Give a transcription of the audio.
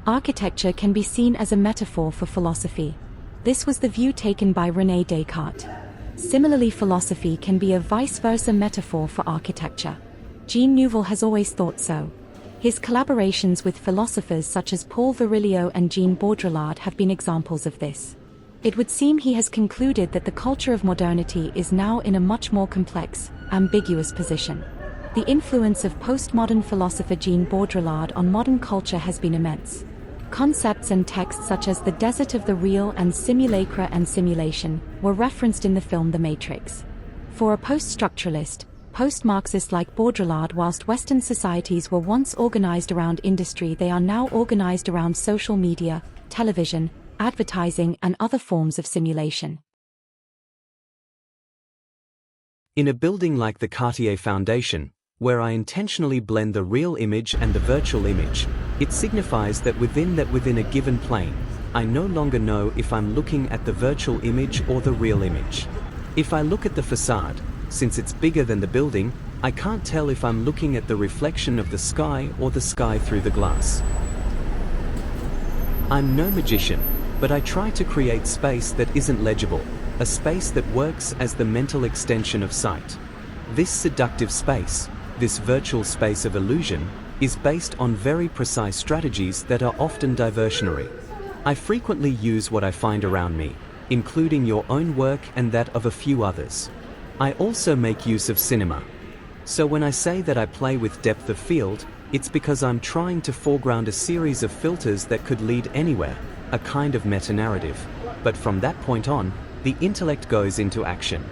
Architecture can be seen as a metaphor for philosophy. This was the view taken by René Descartes. Similarly, philosophy can be a vice versa metaphor for architecture. Jean Nouvel has always thought so. His collaborations with philosophers such as Paul Virilio and Jean Baudrillard have been examples of this. It would seem he has concluded that the culture of modernity is now in a much more complex, ambiguous position. The influence of postmodern philosopher Jean Baudrillard on modern culture has been immense. Concepts and texts such as the desert of the real and simulacra and simulation were referenced in the film The Matrix. For a post-structuralist, post-Marxist like Baudrillard, whilst Western societies were once organized around industry, they are now organized around social media, television, advertising, and other forms of simulation. In a building like the Cartier Foundation, where I intentionally blend the real image and the virtual image, it signifies that within a given plane, I no longer know if I'm looking at the virtual image or the real image. If I look at the facade, since it's bigger than the building, I can't tell if I'm looking at the reflection of the sky or the sky through the glass. I'm no magician, but I try to create space that isn't legible, a space that works as the mental extension of sight. This seductive space, this virtual space of illusion, is based on very precise strategies that are often diversionary. I frequently use what I find around me, including your own work and that of a few others. I also make use of cinema. So when I say that I play with depth of field, it's because I'm trying to foreground a series of filters that could lead anywhere, a kind of meta-narrative. But from that point on, the intellect goes into action.